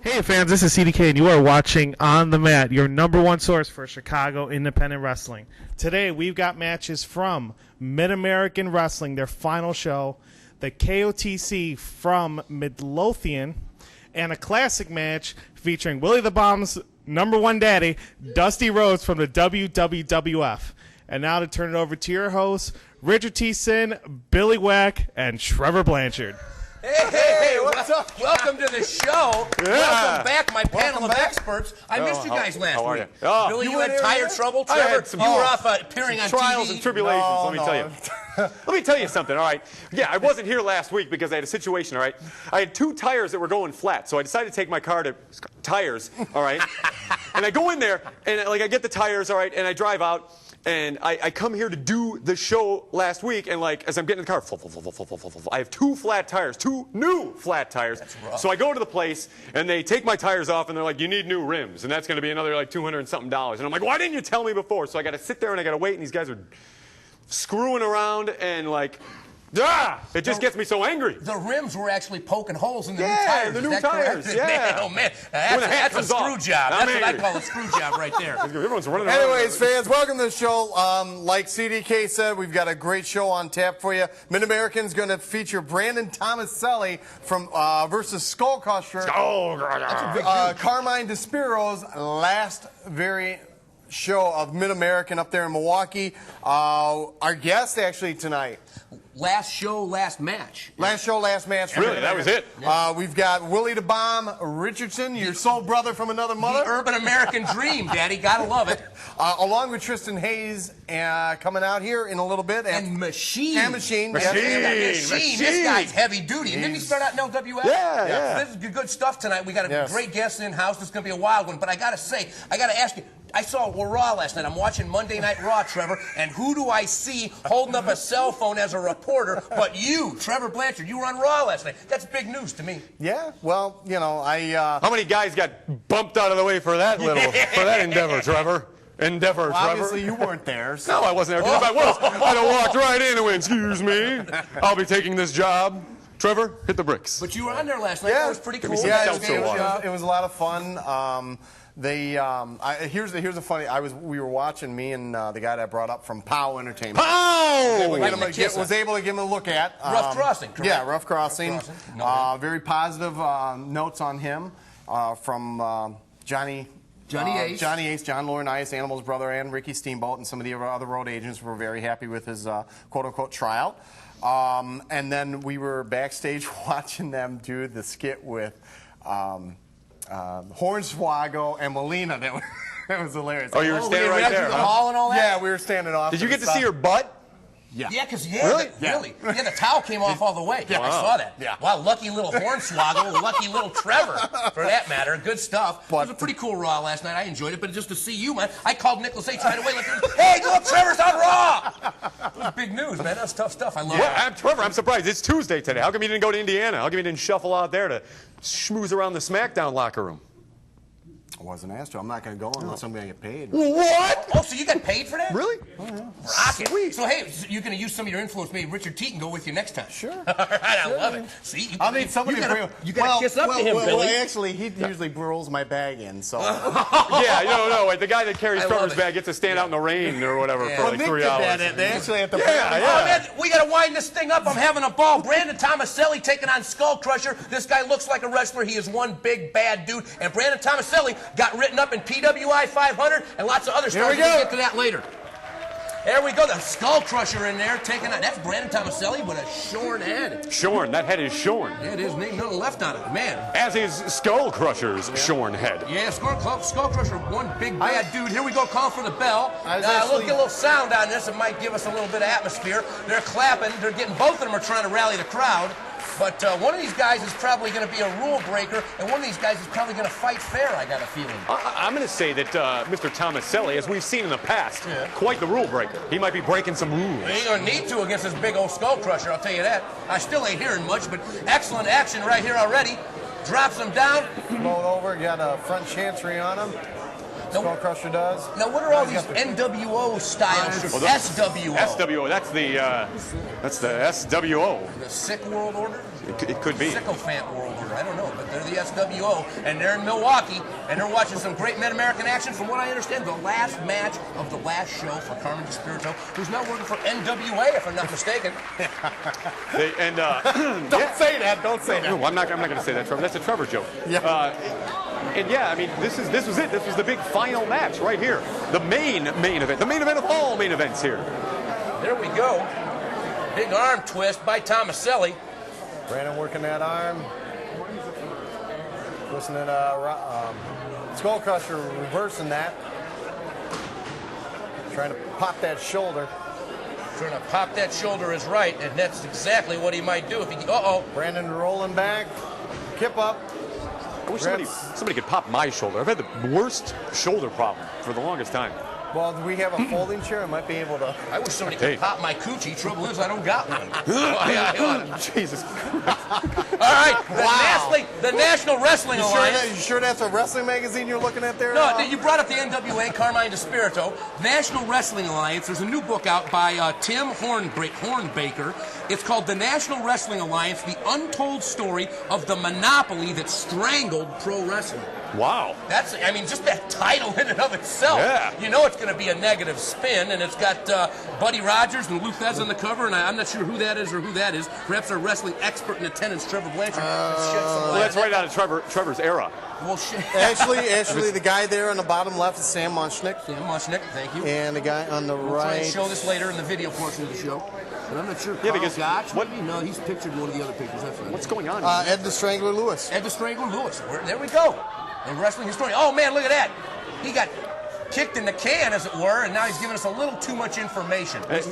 Hey fans, this is CDK and you are watching On the Mat, your number one source for Chicago independent wrestling. Today we've got matches from Mid-American Wrestling, their final show, the KOTC from Midlothian, and a classic match featuring Willie the Bomb's number one daddy, Dusty Rhodes from the WWF. And now to turn it over to your hosts, Richardson, Billy Wack, and Trevor Blanchard. Hey, what's up? Welcome to the show. Yeah. Welcome back, my panel of experts. I missed you guys last week. Oh. Billy, you had tire trouble. Trevor, you were off appearing on trials TV. And tribulations, let me tell you. Let me tell you something, all right? Yeah, I wasn't here last week because I had a situation, all right? I had two tires that were going flat, so I decided to take my car to tires, all right? And I go in there, and I get the tires, all right, and I drive out. And I come here to do the show last week, and as I'm getting in the car, I have two flat tires, two new flat tires. So I go to the place, and they take my tires off, and they're like, you need new rims, and that's going to be another $200 and something. And I'm like, why didn't you tell me before? So I got to sit there, and I got to wait, and these guys are screwing around, and it just gets me so angry. The rims were actually poking holes in the new tires. The new tires. Yeah. Oh man, that's a screw job. That's what I call a screw job right there. Everyone's running around. Anyways, fans, welcome to the show. Like CDK said, we've got a great show on tap for you. Mid-American's going to feature Brandon Thomaselli from versus Skullkrusher. Carmine Despirito's last show of Mid-American up there in Milwaukee. Our guest actually tonight. Last show, last match. Last show, last match. Really, that was it. We've got Willie the Bomb Richardson, your soul brother from another mother. The urban American dream, Daddy. Gotta love it. Along with Tristen Hayes coming out here in a little bit. And Machine. And Machine. Machine. This guy's heavy duty. And didn't he start out in LWF? Yeah. This is good stuff tonight. We got a great guest in-house. This is going to be a wild one. But I got to ask you, I saw Raw last night. I'm watching Monday Night Raw, Trevor, and who do I see holding up a cell phone as a reporter but you, Trevor Blanchard? You were on Raw last night. That's big news to me. Yeah, well, How many guys got bumped out of the way for that endeavor, Trevor? Trevor. Obviously, you weren't there. So. No, I wasn't there. If I was, I'd have walked right in and went, excuse me, I'll be taking this job. Trevor, hit the bricks. But you were on there last night. Yeah. That was pretty cool. Yeah, it was a lot of fun. Here's the funny. We were watching, me and the guy that I brought up from POW Entertainment. POW! Was able to give him a look at. Rough Crossing, correct? Yeah, Rough Crossing. Very positive notes on him from Johnny Ace, John Laurinaitis, Animal's brother, and Ricky Steamboat, and some of the other road agents were very happy with his quote-unquote tryout. And then we were backstage watching them do the skit with Hornswoggle and Molina. That was hilarious. Oh, you were standing right there. The hall and all that? Yeah, we were standing off. Did you get to see your butt? Yeah, because Really? Yeah, the towel came off all the way. Yeah, I saw that. Yeah. Wow, lucky little Hornswoggle, lucky little Trevor, for that matter. Good stuff. It was a pretty cool Raw last night. I enjoyed it, but just to see you, man, I called Nicholas H. right away. Hey, look, Trevor's on Raw. It was big news, man. That's tough stuff. I love it. Trevor, I'm surprised. It's Tuesday today. How come you didn't go to Indiana? How come you didn't shuffle out there to schmooze around the SmackDown locker room? I wasn't asked to. I'm not going to go unless I'm going to get paid. What? Oh, so you got paid for that? Really? Rocket. Sweet. So, hey, you're going to use some of your influence. Maybe Richard T can go with you next time. Sure. All right, I love it. See? I mean, somebody you got to kiss up to him, Billy. Well, actually, he usually rolls my bag in, so. Yeah, no. The guy that carries Trevor's bag gets to stand out in the rain or whatever for 3 hours. They actually have to. Oh, man, we got to wind this thing up. I'm having a ball. Brandon Thomaselli taking on Skullkrusher. This guy looks like a wrestler. He is one big bad dude. And Brandon Thomaselli got written up in PWI 500 and lots of other stuff. Here we go. We'll get to that later. There we go. The Skullkrusher in there taking on. That's Brandon Thomaselli with a shorn head. Shorn. That head is shorn. Yeah, it is. Ain't nothing left on it, man. As is Skullkrusher's shorn head. Yeah, Skullkrusher, one big bad dude. Here we go, call for the bell. Get a little sound on this. It might give us a little bit of atmosphere. They're clapping. They're getting, both of them are trying to rally the crowd. But one of these guys is probably going to be a rule breaker, and one of these guys is probably going to fight fair, I got a feeling. I'm going to say that Mr. Thomaselli, as we've seen in the past, quite the rule breaker. He might be breaking some rules. He ain't going to need to against this big old Skullkrusher, I'll tell you that. I still ain't hearing much, but excellent action right here already. Drops him down. Float over, got a front chancery on him. Skullkrusher does. Now, what are all these NWO style shirts? SWO. SWO. That's the SWO. The Sick World Order? It could be. Sycophant World Order. I don't know, but they're the SWO, and they're in Milwaukee, and they're watching some great Mid-American action. From what I understand, the last match of the last show for Carmine Despirito, who's now working for NWA, if I'm not mistaken. Don't say that. Don't say that. No, I'm not going to say that, Trevor. That's a Trevor joke. Yeah. And yeah, I mean, this was it. This was the big final match right here. The main event. The main event of all main events here. There we go. Big arm twist by Thomaselli. Brandon working that arm. Twisting it. Skullkrusher reversing that. Trying to pop that shoulder. Trying to pop that shoulder is right, and that's exactly what he might do if he. Brandon rolling back. Kip up. I wish somebody could pop my shoulder. I've had the worst shoulder problem for the longest time. Well, do we have a folding chair? I might be able to. I wish somebody could pop my coochie. Trouble is, I don't got one. Jesus. All right. The National Wrestling Alliance. You sure that's a wrestling magazine you're looking at there? No, you brought up the NWA, Carmine Despirito. National Wrestling Alliance. There's a new book out by Tim Hornbaker. It's called The National Wrestling Alliance, The Untold Story of the Monopoly That Strangled Pro Wrestling. Wow. Just that title in and of itself. Yeah. You know it's going to be a negative spin, and it's got Buddy Rogers and Lou Thez on the cover, and I'm not sure who that is or who that is. Perhaps our wrestling expert in attendance, Trevor Blanchard. Well, that's right out of Trevor's era. Well, shit. Actually, the guy there on the bottom left is Sam Mushnick. Sam Mushnick, thank you. And the guy on the We'll right. try and show this later in the video portion of the show. But I'm not sure. Yeah, because Gotch, maybe? No, he's pictured in one of the other pictures. That's right. What's going on? Ed the Strangler Lewis. Ed the Strangler Lewis. There we go. In wrestling history. Oh, man, look at that. He got kicked in the can, as it were, and now he's giving us a little too much information. And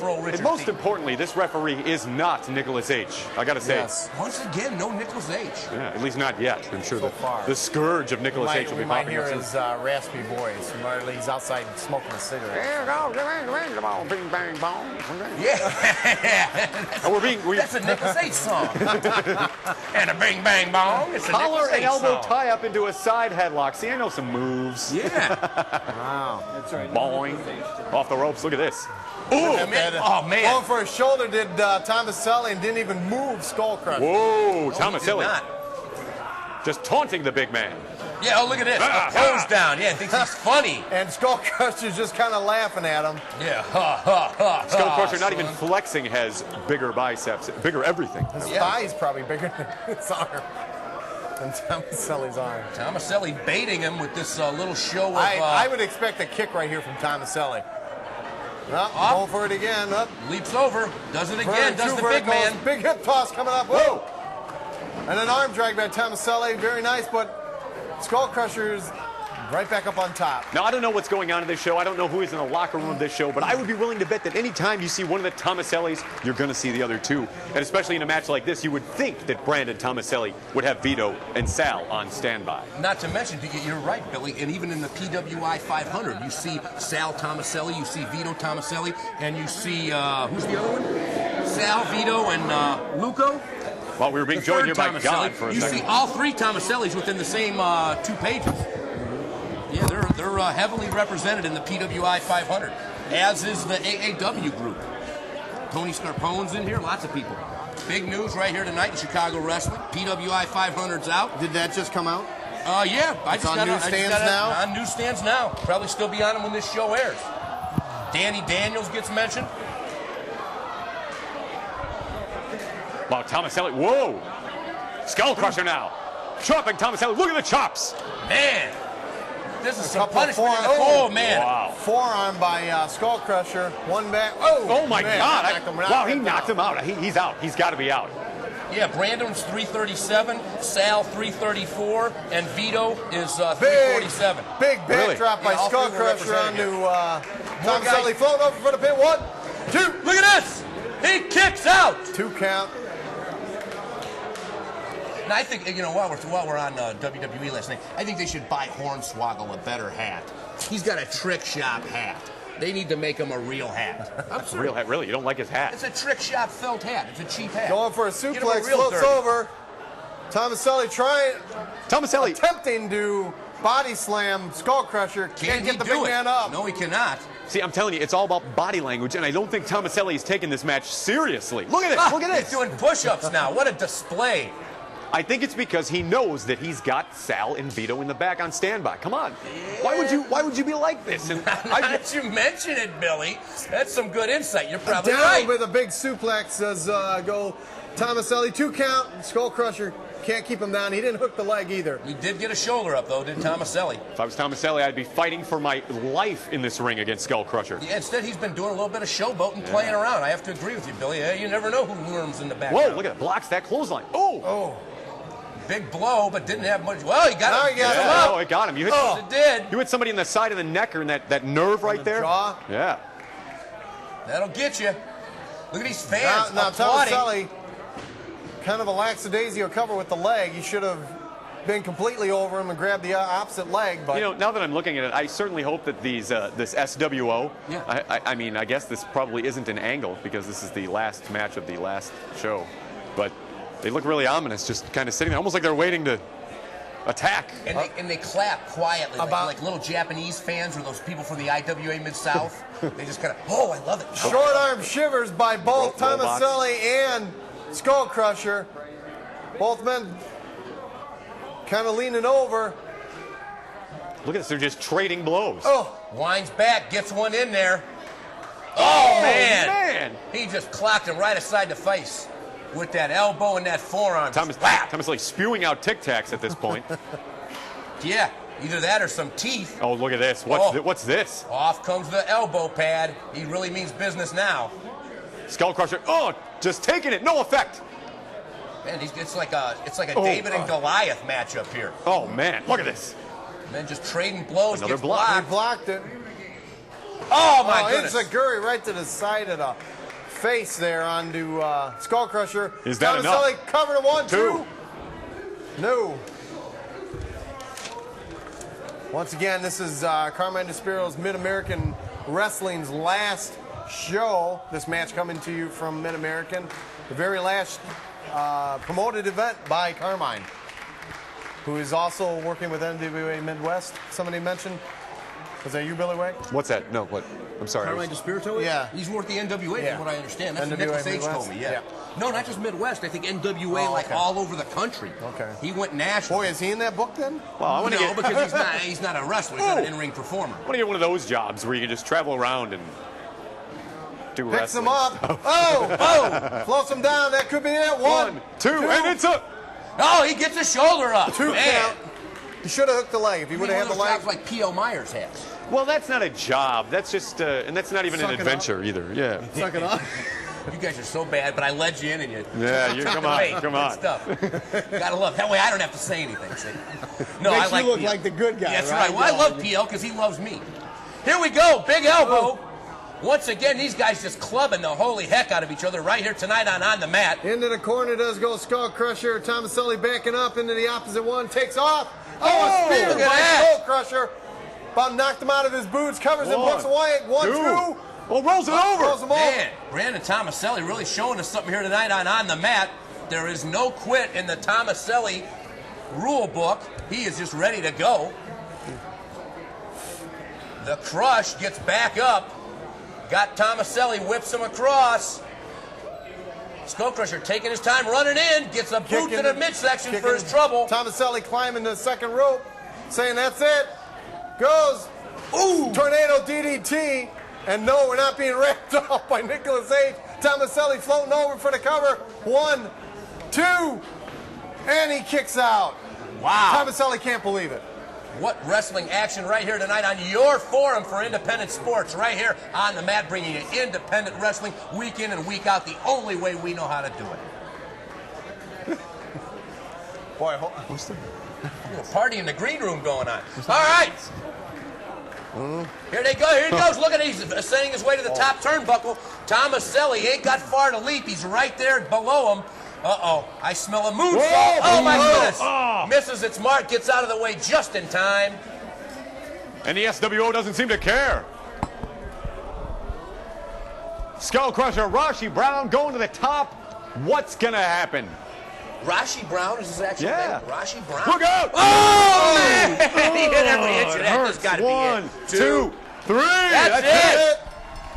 most importantly, this referee is not Nicholas H. I got to say. Yes. Once again, no Nicholas H. Yeah, at least not yet. I'm sure far. the scourge of Nicholas H. will We be might popping hear up soon. his raspy voice. He's outside smoking a cigarette. Yeah. That's a Nicholas H. song. And a bing bang bong. It's a Collar Nicholas H. and elbow song. tie up into a side headlock. See, I know some moves. Yeah. Wow. That's right. Boing. Off the ropes. Look at this. Oh, man. Going for a shoulder did Thomaselli and didn't even move Skullkrusher. Whoa, He did Thomaselli. not. Just taunting the big man. Yeah, look at this. Pose down. Yeah, thinks he's funny. And Skullkrusher's just kind of laughing at him. Yeah. Ha, ha, ha. Skullkrusher not even flexing has bigger biceps, bigger everything. His thigh's probably bigger than his arm. Than Thomaselli's arm. Thomaselli baiting him with this little show of... I would expect a kick right here from Thomaselli. Going for it again. Up. Leaps over. Does it again. Does the big man. Big hip toss coming up. Whoa! And an arm drag by Thomaselli. Very nice, but Skullkrusher's right back up on top. Now, I don't know what's going on in this show. I don't know who is in the locker room of this show, but I would be willing to bet that any time you see one of the Thomasellis, you're going to see the other two. And especially in a match like this, you would think that Brandon Thomaselli would have Vito and Sal on standby. Not to mention, you're right, Billy, and even in the PWI 500, you see Sal Thomaselli, you see Vito Thomaselli, and you see, who's the other one? Sal, Vito, and Luco. Well, we were being joined here by God for a you second. see all three Thomasellis within the same 2 pages. Yeah, they're heavily represented in the PWI 500, as is the AAW group. Tony Scarpone's in here, lots of people. Big news right here tonight in Chicago wrestling. PWI 500's out. Did that just come out? Yeah. It's on newsstands now? On newsstands now. Probably still be on them when this show airs. Danny Daniels gets mentioned. Wow, Thomaselli. Whoa! Skullkrusher now. Chopping Thomaselli. Look at the chops. Man. This is some couple of punishment. forearm- Man. Wow. Forearm by Skullkrusher. One back. Oh my man, God. knocked He him knocked him out. He's out. He's got to be out. Yeah, Brandon's 337, Sal 334, and Vito is 347. Big backdrop by Yeah, all three were Skullkrusher represented onto Thomaselli. Float over for the pin. 1, 2. Look at this! He kicks out! 2 count. Now, I think, while we're on WWE last night, I think they should buy Hornswoggle a better hat. He's got a trick shop hat. They need to make him a real hat. Real hat. Really? You don't like his hat? It's a trick shop felt hat. It's a cheap hat. Going for a Get him suplex. real Floats dirty. over. Tomaselli Tomaselli. attempting to body slam Skullkrusher. Can't get the big man up. No, he cannot. See, I'm telling you, it's all about body language, and I don't think Thomaselli is taking this match seriously. Look at this. Look at this. He's doing push-ups now. What a display. I think it's because he knows that he's got Sal and Vito in the back on standby. Come on. Yeah. Why would you be like this? And now that you mention it, Billy, that's some good insight. You're probably down right. with a big suplex does go Thomaselli. 2 count. Skullkrusher can't keep him down. He didn't hook the leg either. He did get a shoulder up, though, did Thomaselli. If I was Thomaselli, I'd be fighting for my life in this ring against Skullkrusher. Yeah, instead, he's been doing a little bit of showboat and playing around. I have to agree with you, Billy. You never know who lurms in the back. Whoa, look at it. Blocks that clothesline. Oh. Big blow, but didn't have much. Well, he got him. Oh, it got him. You hit, it did. You hit somebody in the side of the neck or in that nerve right there. Jaw. Yeah. That'll get you. Look at these fans now applauding. Thomaselli, kind of a lackadaisical cover with the leg. He should have been completely over him and grabbed the opposite leg. But you know, now that I'm looking at it, I certainly hope that these this SWO. Yeah. I mean, I guess this probably isn't an angle because this is the last match of the last show, but they look really ominous, just kind of sitting there, almost like they're waiting to attack. And they clap quietly, like little Japanese fans or those people from the IWA Mid-South. They just kind of, I love it. Short arm shivers by both Thomaselli and Skullkrusher. Both men kind of leaning over. Look at this, they're just trading blows. Winds back, gets one in there. Oh, man. He just clocked him right aside the face with that elbow and that forearm. Thomaselli spewing out Tic Tacs at this point. Yeah, either that or some teeth. Oh, look at this. What's this? Off comes the elbow pad. He really means business now. Skullkrusher, just taking it, no effect. Man, it's like a David and Goliath matchup here. Oh, man, look at this. And then just trading blows. Another block. He blocked it. Oh, my goodness. It's a Guri right to the side of the face there onto Skullkrusher. Is that Thomaselli enough? covered 1, 2. No. Once again, this is Carmine Despirito's Mid-American Wrestling's last show. This match coming to you from Mid-American. The very last promoted event by Carmine, who is also working with NWA Midwest. Somebody mentioned. Was that you, Billy Way? What's that? No, what? I'm sorry. Carmine Despirito? Yeah. He's worth the NWA, from what I understand. That's what NWA Nicholas H. Midwest? told me, yeah. No, not just Midwest. I think NWA, all over the country. Okay. He went national. Boy, is he in that book then? Well, I want to because he's not a wrestler. He's not an in-ring performer. I want to get one of those jobs where you can just travel around and do Picks wrestling. him up. Floats him down. That could be it. 1, 2, and it's up. Oh, he gets his shoulder up. 2 count. He should have hooked the leg. If he would have had the leg. Jobs like P.O. Myers has. Well, that's not a job. That's just, and that's not even an adventure either. Yeah. Suck it up. You guys are so bad, but I led you in and you. Yeah, come on. Good stuff. Gotta love. That way I don't have to say anything. See? No, Makes I like you look P.O. like the good guy. That's right. Well, I love P.O. because he loves me. Here we go. Big elbow. Once again, these guys just clubbing the holy heck out of each other right here tonight on the mat. Into the corner does go Skullkrusher. Thomaselli backing up into the opposite one. Takes off. A spear look at by that. Skullkrusher. About knocked him out of his boots. Covers him. Books away. 1, 2. Oh, rolls it over. Rolls him over. Man, Brandon Thomaselli really showing us something here tonight on the mat. There is no quit in the Thomaselli rule book. He is just ready to go. The Crush gets back up. Got Thomaselli, whips him across. Skullkrusher taking his time, running in, gets a boot to the midsection for his trouble. Thomaselli climbing the second rope, saying that's it. Goes, tornado DDT. And no, we're not being wrapped up by Nicholas H. Thomaselli floating over for the cover. 1, 2, and he kicks out. Wow. Thomaselli can't believe it. What wrestling action right here tonight on your forum for independent sports. Right here on the mat, bringing you independent wrestling week in and week out, the only way we know how to do it. Boy, what's the party in the green room going on? All right. Here they go. Here he goes. Look at he's ascending his way to the top turnbuckle. Thomaselli ain't got far to leap. He's right there below him. Uh-oh. I smell a moonsault. Oh, my goodness. Misses its mark. Gets out of the way just in time. And the SWO doesn't seem to care. Skullkrusher, Rashi Brown going to the top. What's going to happen? Rashi Brown is his actual Yeah. name. Rashi Brown. Look out! Oh, man! He hit every inch of that. This got to be it. 1, 2, 3. That's it.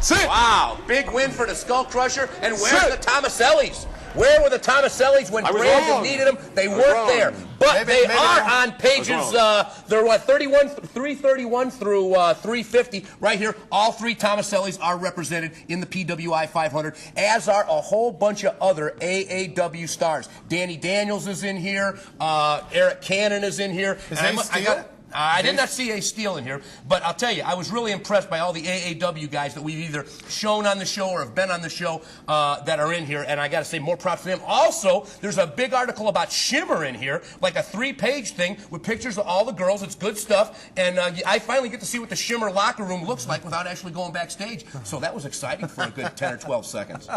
Sit. Wow, big win for the Skullkrusher. And where's the Thomasellis? Where were the Thomasellis when Brandon needed them? They weren't there. But they are on pages, they're what, 331 through 350. Right here, all three Thomasellis are represented in the PWI 500, as are a whole bunch of other AAW stars. Danny Daniels is in here. Eric Cannon is in here. I did not see Ace Steel in here, but I'll tell you, I was really impressed by all the AAW guys that we've either shown on the show or have been on the show that are in here, and I got to say more props to them. Also, there's a big article about Shimmer in here, like a 3-page thing with pictures of all the girls. It's good stuff, and I finally get to see what the Shimmer locker room looks like without actually going backstage, so that was exciting for a good 10 or 12 seconds.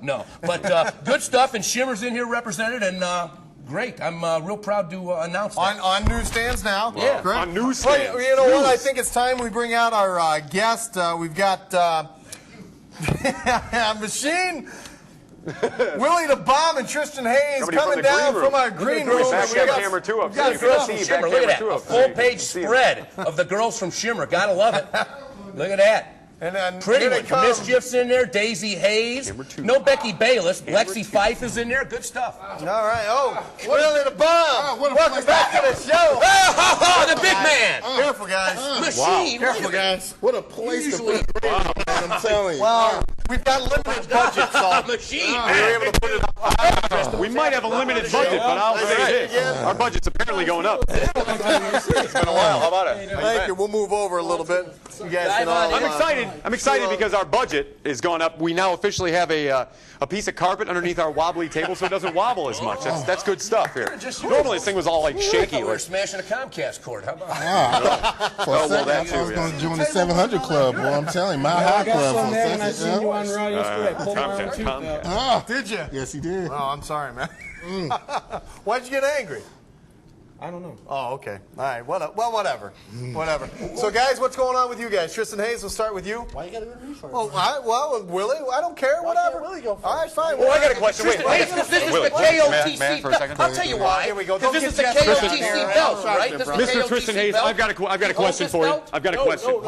No, but good stuff, and Shimmer's in here represented, and great. I'm real proud to announce that. On newsstands now. Yeah. Correct? On newsstands. Well, you know what? I think it's time we bring out our guest. We've got Machine, Willie the Bomb, and Tristen Hayes coming down from our green room. Back camera 2 up. Got girls from Shimmer. Look at that. A full-page spread of the girls from Shimmer. Gotta love it. Look at that. And then Pretty one. Mischief's in there. Daisy Hayes. No Becky Bayless. Lexi Fife is in there. Good stuff. All right. Oh, Willie the Bomb. Welcome back to the show. Oh, the big man. Careful, guys. Machine. Careful, guys. What a place to put it. I'm telling you. Well, we've got limited budget, so Machine. we were able to put it up. We might have a limited budget, but I'll say this. Our budget's apparently going up. It's been a while. How about it? Thank you. We'll move over a little bit. You guys can all, I'm excited. I'm excited because our budget is going up. We now officially have a piece of carpet underneath our wobbly table, so it doesn't wobble as much. That's good stuff here. Normally this thing was all like shaky. We're smashing a Comcast cord. How about that? For a second, I was going to join the 700 Club. Boy, I'm telling you, my high club. For a second, I seen you on Raw yesterday. Pulled my own tooth out. Oh, did you? yes, he did. Oh, I'm sorry, man. Why'd you get angry? I don't know. Oh, okay. All right. Well, whatever. Whatever. So, guys, what's going on with you guys? Tristen Hayes, we'll start with you. Why you got to go to me first? Well, Willie, I don't care. Whatever. Willie go first? All right, fine. Oh, I got a question. Wait. This is the Willie, KOTC man, for a second. I'll tell you why. Here we go. Because this is the KOTC belt, right? This is the Mr. KOTC Tristen Hayes, belt. I've got a question for you. I've got a question.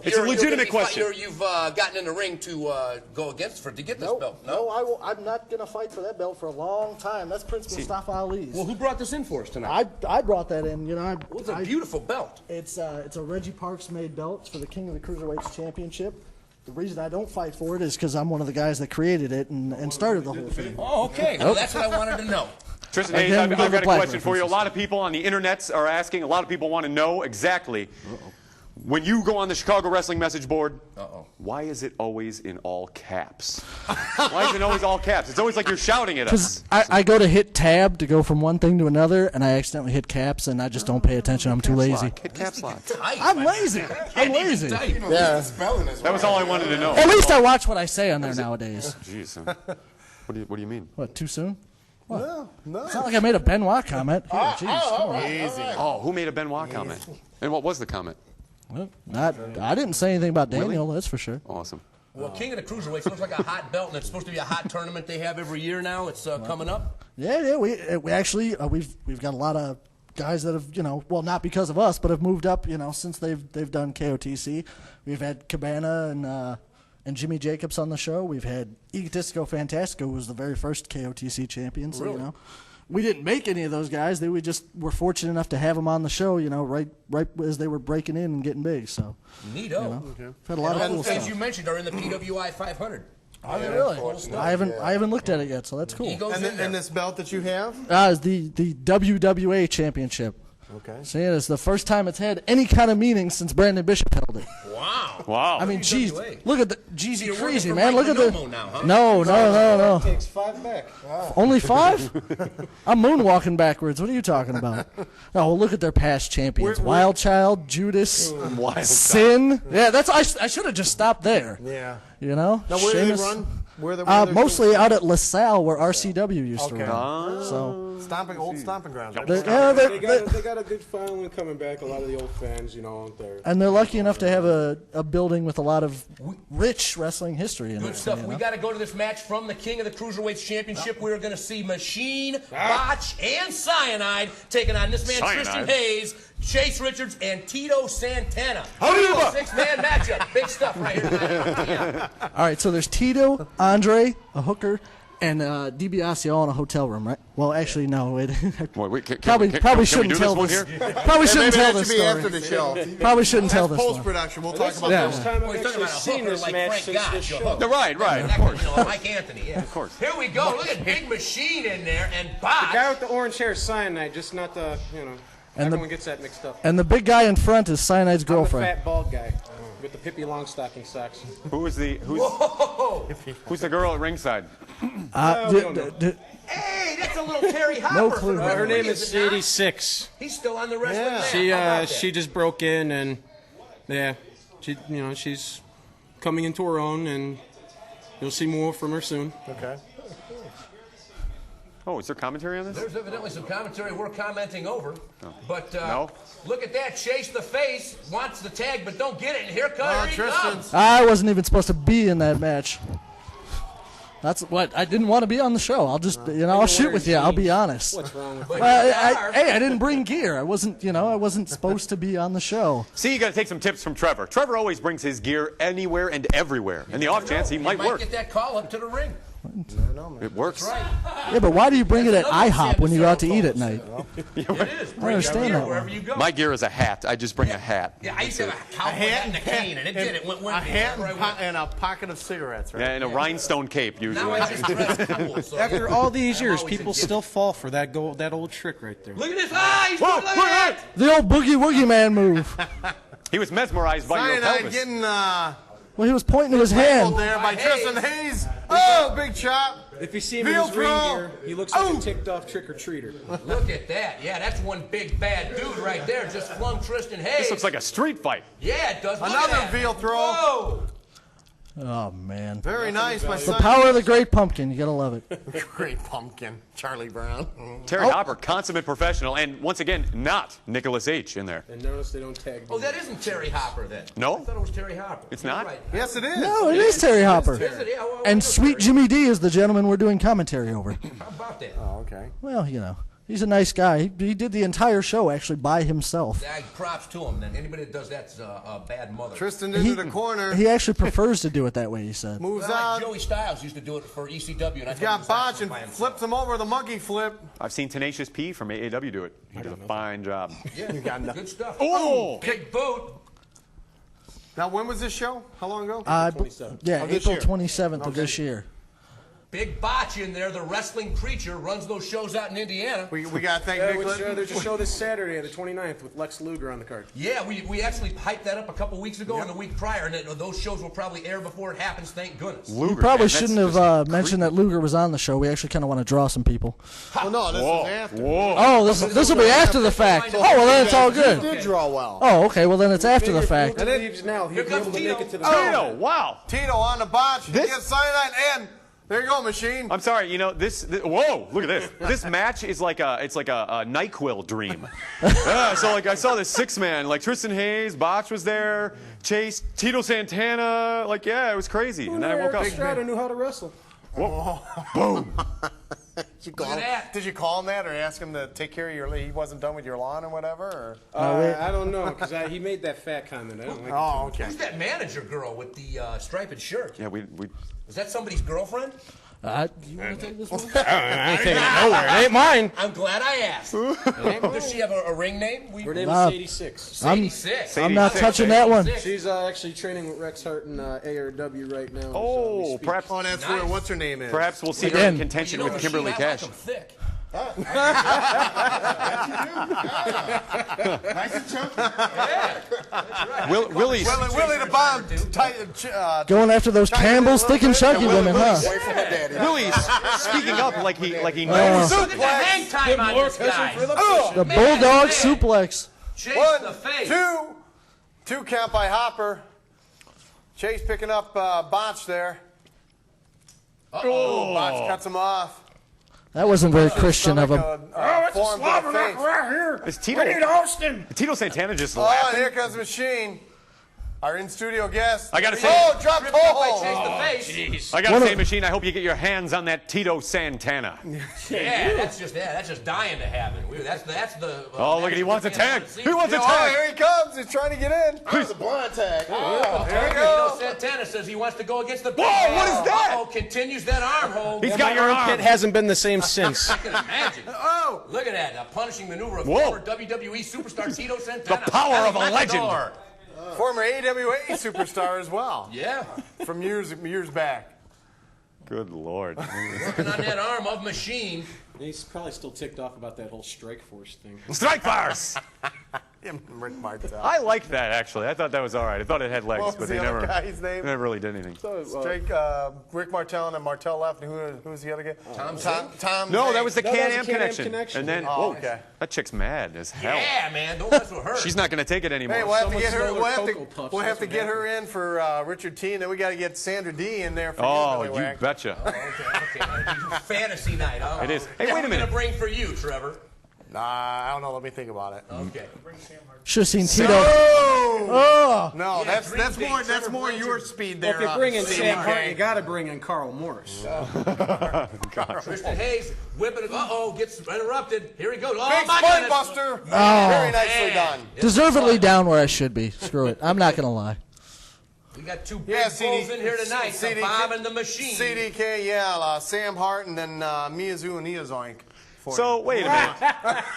It's a legitimate question. You've gotten in the ring to go against to get this belt. No, I'm not going to fight for that belt for a long time. That's Prince Mustafa Ali's. Well, who brought this in for us tonight? I brought that in. You know, It's a beautiful belt. It's a Reggie Parks made belt. It's for the King of the Cruiserweights Championship. The reason I don't fight for it is because I'm one of the guys that created it and started the whole thing. Oh, okay. Well, that's what I wanted to know. Tristen Hayes, I've got a question for you. A lot of people on the internets are asking. A lot of people want to know exactly. When you go on the Chicago Wrestling message board, why is it always in all caps? Why is it always all caps? It's always like you're shouting at us. Because I go to hit tab to go from one thing to another, and I accidentally hit caps, and I just don't pay attention. I'm too lazy. Hit caps lock. I'm lazy. I'm lazy. Yeah, spelling is That was all I wanted to know. At least I watch what I say on there nowadays. Jeez. What do you mean? What, too soon? No. It's not like I made a Benoit comment. Here, jeez, come on. Easy. Oh, who made a Benoit comment? And what was the comment? Well, I didn't say anything about Daniel, that's for sure. Awesome. Well, King of the Cruiserweights looks like a hot belt, and it's supposed to be a hot tournament they have every year now. It's coming up. Yeah. We actually we've got a lot of guys that have well, not because of us, but have moved up since they've done KOTC. We've had Cabana and Jimmy Jacobs on the show. We've had Egotistico Fantastico, who was the very first KOTC champion. So Really? we didn't make any of those guys. We just were fortunate enough to have them on the show. Right as they were breaking in and getting big. So Neato. we've had a lot of All cool those things stuff. you mentioned are in the PWI 500. Oh, yeah, really? I haven't looked at it yet, so that's cool. He goes in there. And this belt that you have? Is the WWA championship. Okay. So yeah, it's the first time it's had any kind of meaning since Brandon Bishop held it. Wow. I mean, geez, WWA. look at the Jeezy You're crazy, working for man. Mike Look at the Minomo now, huh? No. takes 5 back. Wow. Only 5? I'm moonwalking backwards. What are you talking about? No, well, look at their past champions: Wild Child, Judas, Wild Sin. Yeah, that's I should have just stopped there. Yeah. You know, Now, where do they Sheamus. run? Mostly out at LaSalle, where RCW used to run. So old stomping grounds. Right? They got a good following coming back. A lot of the old fans, out there. And they're lucky enough to have a building with a lot of rich wrestling history in it. Good stuff. We got to go to this match from the King of the Cruiserweights Championship. We're going to see Machine, Botch, and Cyanide taking on this man, Tristen Hayes, Chase Richards, and Tito Santana. Six-man matchup. Big stuff right here tonight. All right, so there's Tito, Andre, a hooker, and DiBiase all in a hotel room, right? Well, actually, no. Probably shouldn't tell this. Probably shouldn't tell this story. After the show. Probably shouldn't tell this. Post-production. We'll talk about that. First time Well, I've he's talking actually about a seen hooker this like match Frank since this Gotch, a show. hooker. Right, of course. Mike Anthony, yeah. Of course. Here we go. Look at Big Machine in there, and Botch. The guy with the orange hair is Cyanide, just not the, everyone gets that mixed up. And the big guy in front is Cyanide's I'm the girlfriend. fat, bald guy with the Pippi Longstocking socks. Who's the girl at ringside? Hey, that's a little Terry Hopper. No clue. Her name is Sadie Six. He's still on the wrestling mat. She just broke in and she's coming into her own, and you'll see more from her soon. Okay. Oh, is there commentary on this? There's evidently some commentary we're commenting over. Oh. But No? Look at that. Chase the Face wants the tag, but don't get it. And here he comes. I wasn't even supposed to be in that match. That's what I didn't want to be on the show. I'll just, I'll shoot with you. I'll be honest. What's wrong with I didn't bring gear. I wasn't supposed to be on the show. See, you got to take some tips from Trevor. Trevor always brings his gear anywhere and everywhere. And the off chance he might work. Get that call up to the ring. It works. That's right. Yeah, but why do you bring it at IHOP when you go out to eat at night? It is. I understand that. Wherever you go. My gear is a hat. I just bring a hat. Yeah, I used to have a cowboy hat and a cane, and it did. It went a hat and a pocket of cigarettes, right? Yeah, and a rhinestone cape usually. Now I just dress cool. So After all these years, always people in still fall for that old trick right there. Look at this. He's doing like that. The old boogie woogie man move. He was mesmerized by your Cyanide pelvis. getting Well, he was pointing to his hand. there by Tristen Hayes. Oh, big chop. If you see him in his ring gear, he looks like a ticked-off trick-or-treater. Look at that. Yeah, that's one big bad dude right there. Just flung Tristen Hayes. This looks like a street fight. Yeah, it does. Look Another at that. veal throw. Whoa. Oh, man. Very nice, my The son. power of the great pumpkin. You got to love it. Great pumpkin, Charlie Brown. Terry Hopper, consummate professional, and once again, not Nicholas H. in there. And notice they don't tag. Oh, that isn't Terry Hopper then. No? I thought it was Terry Hopper. It's You're not? Right. Yes, it is. No, it is Terry Hopper. Is it? Yeah, well, And I know Sweet Terry. Jimmy D is the gentleman we're doing commentary over. How about that? Oh, okay. Well, he's a nice guy. He did the entire show actually by himself. Props to him. Then anybody that does that's a bad mother. Tristan into the corner. He actually prefers to do it that way, he said. Moves Well, out. Joey Styles used to do it for ECW. And I He's got Botch and flips him over the monkey flip. I've seen Tenacious P from A.W. do it. He does a fine job. Yeah, good stuff. Oh! Big boot. Now, when was this show? How long ago? Yeah, this April year. 27th of this year. Big Botch in there, the wrestling preacher, runs those shows out in Indiana. we got to thank Big Litton. There's a show this Saturday, the 29th, with Lex Luger on the card. Yeah, we actually hyped that up a couple weeks ago and the week prior, and those shows will probably air before it happens, thank goodness. Luger, We probably man, shouldn't that's have just mentioned that Luger was on the show. We actually kind of want to draw some people. Well, no, this is after. Whoa. Oh, this will be after the fact. Oh, well, then it's all You good. did draw well. Oh, okay, well, then it's after the fact. If Luger leaves now, he'll be able to make it to the Tito, wow. Tito on the Botch. He This- gets Cyanide, and there you go, Machine. I'm sorry, this whoa, look at this. This match is like a NyQuil dream. So I saw this six-man, like Tristen Hayes, Botch was there, Chase, Tito Santana, it was crazy. And then I woke up. Strata knew how to wrestle. Whoa. Boom. Did you call him that or ask him to take care of your he wasn't done with your lawn or whatever? Or? I don't know, because he made that fat comment. I don't like Oh, okay. Who's that manager girl with the striped shirt? Yeah, we Is that somebody's girlfriend? You want to take this one? I ain't taking it nowhere. It ain't mine. I'm glad I asked. Does she have a ring name? Her name is 86. 86. I'm not touching that one. She's actually training with Rex Hart and ARW right now. Oh, perhaps Oh, that's where what's her name is? perhaps we'll see her Again. in contention You know, with Kimberly Machine, I like Cash. them thick. Nice and chunky. Willie's Willie the Bomb. Going after those Campbell's thick and chunky women, huh? Away from my daddy. Willie's speaking up like he knows. Look at the hang time on this guy. The Bulldog suplex. Chase One, the face. two count by Hopper. Chase picking up Botch there. Oh, Botch cuts him off. That wasn't very Christian of him. It's a slobber knocker right here. Is Tito, Austin. Tito Santana just Oh, laughing? here comes Machine. Our in-studio guest. I gotta say, dropped hole. Jeez. I gotta say, Machine, I hope you get your hands on that Tito Santana. Yeah, that's just dying to happen. That's the. Oh, look at he wants a tag. He wants a Oh, tag. here he comes. He's trying to get in. It's a blind tag. Here we go. Santana says he wants to go against the. Whoa, what is that? Oh, continues that arm hold. He's got your arm. Kit hasn't been the same since. I can imagine. Oh, Look at that, a punishing maneuver of Whoa. former WWE superstar Tito Santana. The power of a Out legend. door. former AWA superstar as well. Yeah. From years back. Good Lord. Working on that arm of Machine. He's probably still ticked off about that whole Strike Force thing. Strike Force. Rick Martel. I liked that, actually. I thought that was all right. I thought it had legs, What was but the they other never, guy's name? never really did anything. Straight, Rick Martel and then Martel left. And who was the other guy? Tom. No, that was the No, that was Can-Am the Can-Am connection. connection. And then, Oh, whoa, okay. that chick's mad as hell. Yeah, man, don't mess with her. She's not going to take it anymore. Hey, we'll have to get her. Someone We'll stole have her to. Cocoa Puffs, We'll have to that's get what her in for Richard T. And then we got to get Sandra D in there for Oh, his you Billy betcha. Okay. Fantasy night, huh? It is. Hey, What wait a are we minute. gonna bring for you, Trevor? Nah, I don't know. Let me think about it. Okay. Should have seen Tito. Oh! No, Yeah, that's Dream Date, more Trevor more Blanchard. your speed Well, there. if you bring in Steve. Sam Hart, Okay. you got to bring in Carl Morris. Tristen Hayes whipping it. Uh-oh, gets interrupted. Here he goes. Oh, Big my spine goodness. buster. Very nicely Man. done. Deservedly down where I should be. Screw it. I'm not gonna lie. We got two big Yeah, bulls in here tonight. The Bomb and the Machine. CDK, yeah, Sam Hart and then Miyazu and Iazoink. So, wait a minute.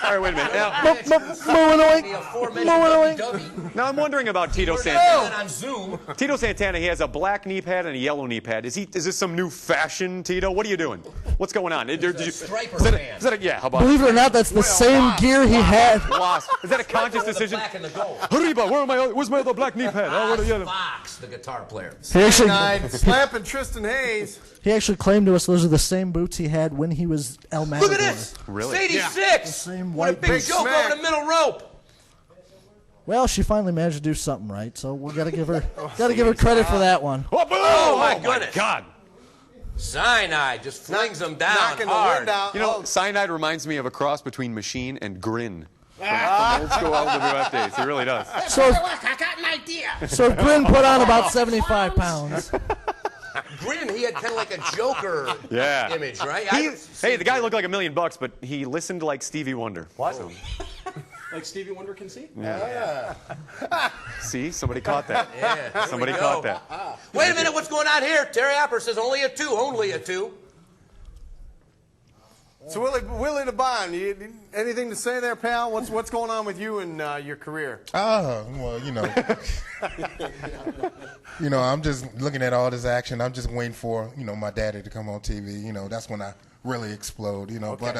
All right, wait a minute. Now, The aforementioned WWE. now I'm wondering about Tito We're Santana. on Zoom. Tito Santana, he has a black knee pad and a yellow knee pad. Is this some new fashion, Tito? What are you doing? What's going on? Striper is that fan. yeah, how about Believe it or not, that's the same gear he had. Wasp. Is that a conscious The decision? black and the gold. Hariba, where's my other black knee pad? Oh, what are the other? Fox, the guitar player. He actually, Cyanide, slapping Tristen Hayes. he actually claimed to us those are the same boots he had when he was El Matador. Look at this. Really? 86. Same What a white big boots. joke smack. over the middle rope. Well, she finally managed to do something right, so we gotta give her credit for that one. Oh, my goodness. God. Cyanide just flings him down Knocking the hard. wind out. You know, Cyanide reminds me of a cross between Machine and Grin. From old school LWF days. He really does. So, I got an idea. so Grin put on about 75 pounds. Grin, he had kind of like a Joker Yeah. image, right? Hey, the guy looked like $1 million, but he listened like Stevie Wonder. What? Like Stevie Wonder can see? See, somebody caught that. Yeah, Somebody here we caught go. that. Wait a minute, what's going on here? Terry Hopper says only a 2, only a 2. So Willie the Bond, anything to say there, pal? What's going on with you and your career? Well, I'm just looking at all this action. I'm just waiting for, my daddy to come on TV. That's when I really explode, Okay. But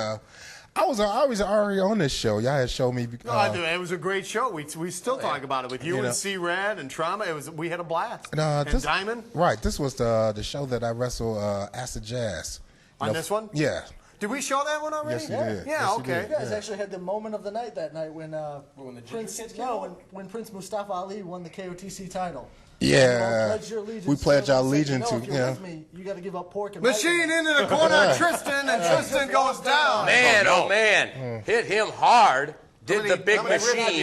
I was already on this show. Y'all had showed me. No, I do. It was a great show. We still talk about it with you and C-Rad and Trauma. We had a blast. And Diamond. Right. This was the show that I wrestled Acid Jazz. On this one? Yeah. Did we show that one already? Yes, you did. Yeah, Yes, you okay. did. You guys actually had the moment of the night that night when when Prince Mustafa Ali won the KOTC title. Yeah. Pledge your allegiance We pledge our to him and allegiance said, to, if you're with me, you got to give up pork and Machine into the corner, Tristen, and Tristen goes down. Man, oh man, hit him hard. Did the big machine.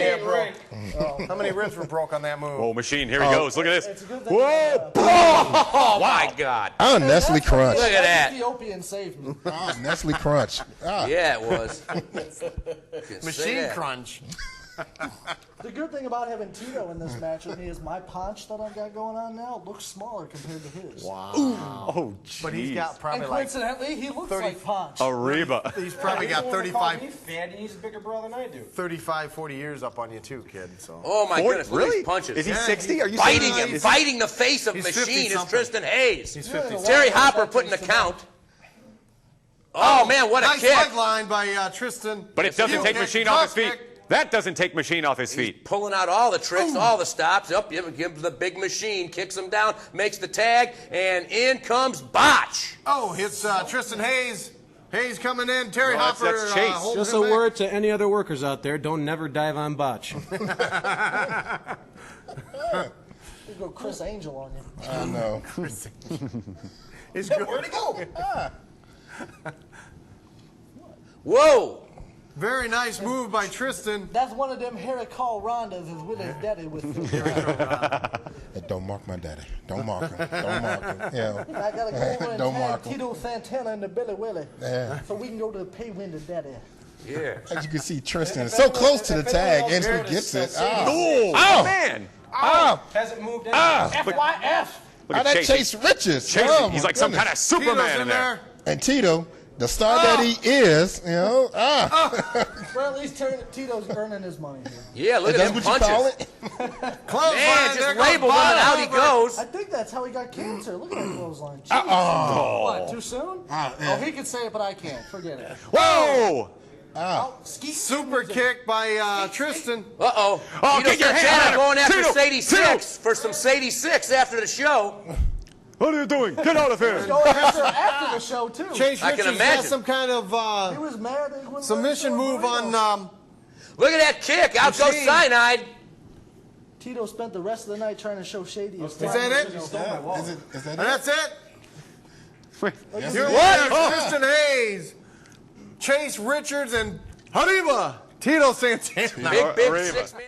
How many ribs were broke on that move? Oh, Machine, here he goes. Look at It's this. a good thing Whoa! Oh my God. Oh, Nestle Crunch. Look at that. Ethiopian saved me. Oh, Nestle Crunch. Ah. Yeah, it was. Machine crunch. The good thing about having Tito in this match with me is my paunch that I've got going on now looks smaller compared to his. Wow. Oh, jeez. But he's got And probably like coincidentally, he looks 30 like Paunch. Arriba. he's probably got 35, Fat, and he's a bigger brother than I do. 35, 40 years up on you too, kid. So. Oh my goodness, look at Really? these punches. Is he Yeah, 60? Are you Biting saying him, he's- biting the face of He's Machine is 50-something. Tristen Hayes. He's 50. Terry Hopper putting the count. Oh man, what a Nice kick. leg line by Tristen. But it doesn't Heel take kick, Machine off his drop feet. kick. That doesn't take Machine off his feet. Pulling out all the tricks, all the stops. Up, gives the big Machine, kicks him down, makes the tag, and in comes Botch. Oh, it's Tristen Hayes. Hayes coming in. Terry Well, Hopper. that's Chase. holding Just him a back. word to any other workers out there, don't never dive on Botch. You go Chris Angel on you. I know. is good. Where'd he go? Whoa! Very nice move by Tristen. That's one of them Harry Call Rondas is Willie's daddy with. Don't mark my daddy. Don't mark him. Don't mark him. Yeah. I gotta go over and Don't tag mark him. Tito Santana and the Billy Willie. Yeah. So we can go to the pay window daddy. Yeah. As you can see, Tristan is so close to the tag, and he gets it. Oh, man. Hasn't moved in. FYF. Look How at that Chase. Chase Richards. Chase. Oh, He's my like some goodness. kind of Superman Tito's in there. And Tito, the star that he is, you know. Well, at least Tito's earning his money here. Yeah, look Is at that them what you call punches. it? Clothesline. Man, There just goes label him and out he Botch. goes. I think that's how he got cancer. Look at that clothesline. Jeez. What, too soon? Oh, he can say it, but I can't. Forget it. Whoa! Super kick by Tristen. Uh-oh. Oh, Tito get your hand Santana out of it. going after Tito, Sadie Tito. Six for some Sadie Six after the show. What are you doing? Get out of here. Go after the show, too. Chase I can Richards imagine. got some kind He of was mad that he wouldn't submission let him move go on. Look at that kick. Out goes Machine. Cyanide. Tito spent the rest of the night trying to show Shady his Is that it? Is that And it? that's it. Yes, Here it we is. are, Tristen Hayes, Chase Richards, and Hariba, Tito Santana. Big Arriba. 6-man.